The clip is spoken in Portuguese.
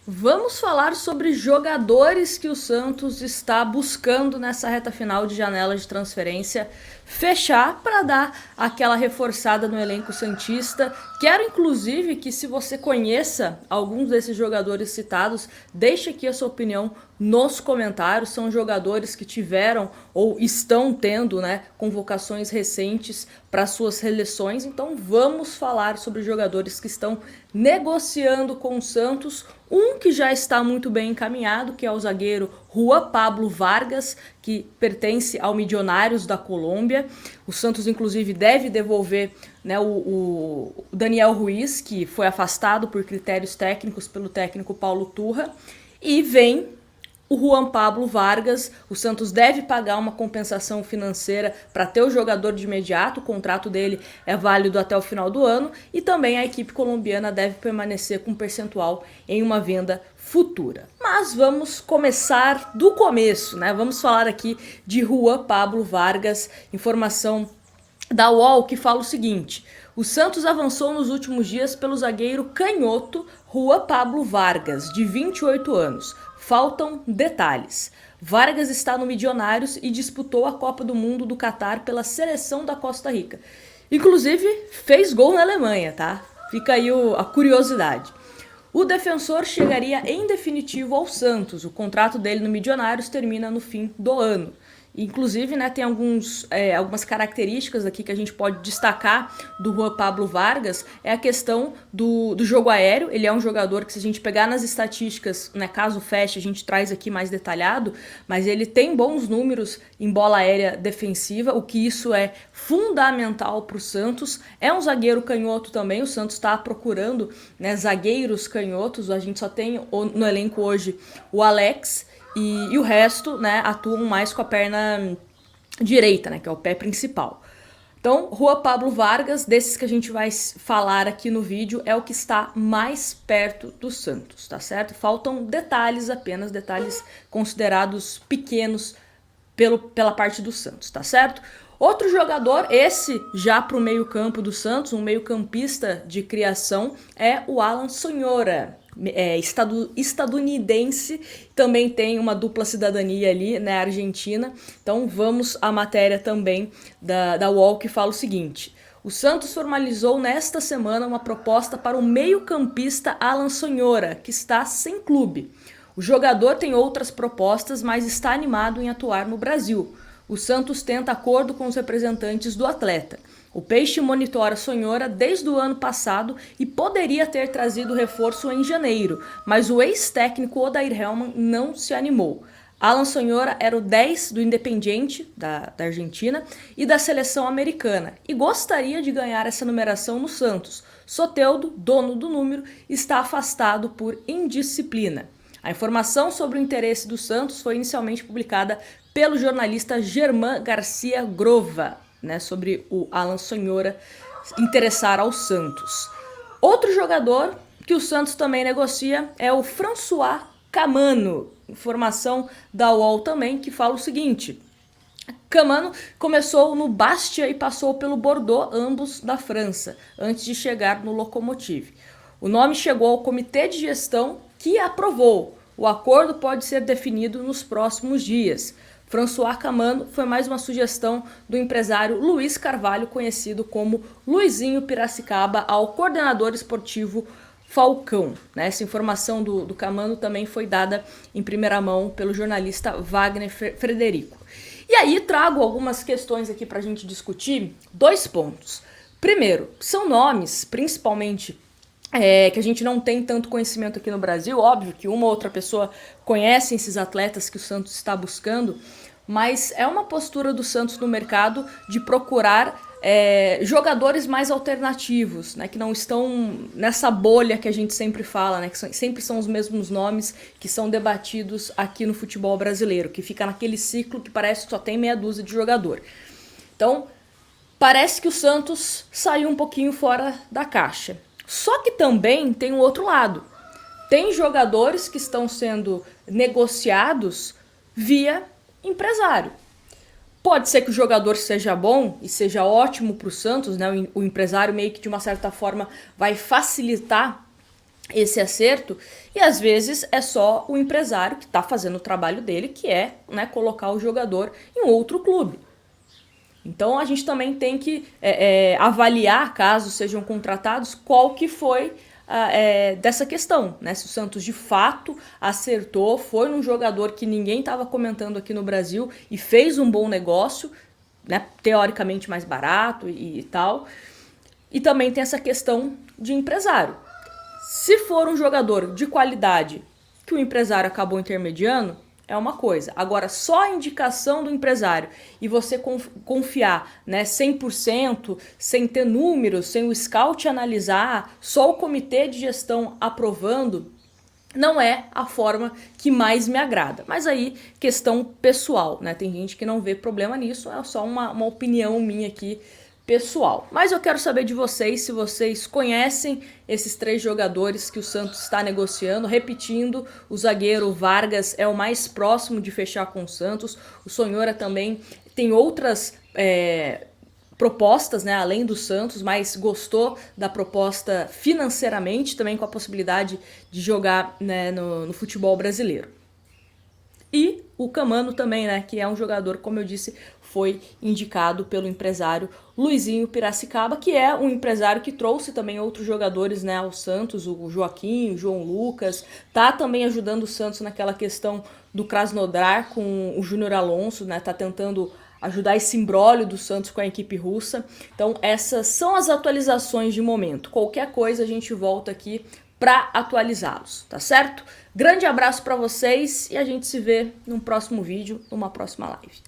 Vamos falar sobre jogadores que o Santos está buscando nessa reta final de janela de transferência fechar para dar aquela reforçada no elenco santista. Quero inclusive que, se você conheça alguns desses jogadores citados, deixe aqui a sua opinião nos comentários. São jogadores que tiveram ou estão tendo, convocações recentes para suas seleções. Então vamos falar sobre jogadores que estão negociando com o Santos. Um que já está muito bem encaminhado, que é o zagueiro Juan Pablo Vargas, que pertence ao Millonarios da Colômbia. O Santos, inclusive, deve devolver o Daniel Ruiz, que foi afastado por critérios técnicos pelo técnico Paulo Turra. E vem o Juan Pablo Vargas. O Santos deve pagar uma compensação financeira para ter o jogador de imediato. O contrato dele é válido até o final do ano. E também a equipe colombiana deve permanecer com um percentual em uma venda futura. Mas vamos começar do começo, Vamos falar aqui de Juan Pablo Vargas. Informação da UOL que fala o seguinte: o Santos avançou nos últimos dias pelo zagueiro canhoto Juan Pablo Vargas, de 28 anos. Faltam detalhes. Vargas está no Millonarios e disputou a Copa do Mundo do Catar pela seleção da Costa Rica. Inclusive, fez gol na Alemanha, tá? Fica aí a curiosidade. O defensor chegaria em definitivo ao Santos. O contrato dele no Millonarios termina no fim do ano. Inclusive, tem algumas características aqui que a gente pode destacar do Juan Pablo Vargas. É a questão do jogo aéreo. Ele é um jogador que, se a gente pegar nas estatísticas, caso feche, a gente traz aqui mais detalhado, mas ele tem bons números em bola aérea defensiva, o que isso é fundamental para o Santos. É um zagueiro canhoto também. O Santos está procurando zagueiros canhotos. A gente só tem no elenco hoje o Alex, e o resto, atuam mais com a perna direita, que é o pé principal. Então, Juan Pablo Vargas, desses que a gente vai falar aqui no vídeo, é o que está mais perto do Santos, tá certo? Faltam detalhes apenas, detalhes considerados pequenos pela parte do Santos, tá certo? Outro jogador, esse já para o meio-campo do Santos, um meio-campista de criação, é o Alan Sonhora. Estadunidense, também tem uma dupla cidadania ali, argentina. Então vamos à matéria também da UOL, que fala o seguinte: o Santos formalizou nesta semana uma proposta para o meio-campista Alan Sonhora, que está sem clube. O jogador tem outras propostas, mas está animado em atuar no Brasil. O Santos tenta acordo com os representantes do atleta. O Peixe monitora Sonhora desde o ano passado e poderia ter trazido reforço em janeiro, mas o ex-técnico Odair Hellmann não se animou. Alan Sonhora era o 10 do Independiente, da Argentina, e da seleção americana, e gostaria de ganhar essa numeração no Santos. Soteldo, dono do número, está afastado por indisciplina. A informação sobre o interesse do Santos foi inicialmente publicada pelo jornalista Germán Garcia Grova, sobre o Alan Sonhora interessar ao Santos. Outro jogador que o Santos também negocia é o François Camano. Informação da UOL também, que fala o seguinte: Camano começou no Bastia e passou pelo Bordeaux, ambos da França, antes de chegar no Lokomotiv. O nome chegou ao comitê de gestão, que aprovou. O acordo pode ser definido nos próximos dias. François Camano foi mais uma sugestão do empresário Luiz Carvalho, conhecido como Luizinho Piracicaba, ao coordenador esportivo Falcão. Essa informação do Camano também foi dada em primeira mão pelo jornalista Wagner Frederico. E aí trago algumas questões aqui para a gente discutir. 2 pontos. Primeiro, são nomes, principalmente que a gente não tem tanto conhecimento aqui no Brasil. Óbvio que uma ou outra pessoa conhece esses atletas que o Santos está buscando, mas é uma postura do Santos no mercado de procurar jogadores mais alternativos, que não estão nessa bolha que a gente sempre fala, que sempre são os mesmos nomes que são debatidos aqui no futebol brasileiro, que fica naquele ciclo que parece que só tem meia dúzia de jogador. Então, parece que o Santos saiu um pouquinho fora da caixa. Só que também tem um outro lado. Tem jogadores que estão sendo negociados via empresário. Pode ser que o jogador seja bom e seja ótimo para o Santos, O empresário meio que, de uma certa forma, vai facilitar esse acerto, e às vezes é só o empresário que está fazendo o trabalho dele, que é, né, colocar o jogador em outro clube. Então a gente também tem que avaliar, caso sejam contratados, qual que foi dessa questão, né? Se o Santos de fato acertou, foi num jogador que ninguém estava comentando aqui no Brasil e fez um bom negócio, né? Teoricamente mais barato e tal. E também tem essa questão de empresário. Se for um jogador de qualidade que o empresário acabou intermediando, é uma coisa. Agora, só a indicação do empresário e você confiar, né, 100%, sem ter números, sem o scout analisar, só o comitê de gestão aprovando, não é a forma que mais me agrada. Mas aí, questão pessoal, né? Tem gente que não vê problema nisso, é só uma opinião minha aqui pessoal. Mas eu quero saber de vocês, se vocês conhecem esses 3 jogadores que o Santos está negociando. Repetindo, o zagueiro Vargas é o mais próximo de fechar com o Santos. O Sonhora também tem outras propostas, né, além do Santos, mas gostou da proposta financeiramente, também com a possibilidade de jogar, né, no futebol brasileiro. E o Camano também, né, que é um jogador, como eu disse, foi indicado pelo empresário Luizinho Piracicaba, que é um empresário que trouxe também outros jogadores, né, ao Santos, o Joaquim, o João Lucas, tá também ajudando o Santos naquela questão do Krasnodar com o Júnior Alonso, né, tá tentando ajudar esse imbróglio do Santos com a equipe russa. Então essas são as atualizações de momento. Qualquer coisa a gente volta aqui para atualizá-los, tá certo? Grande abraço para vocês e a gente se vê num próximo vídeo, numa próxima live.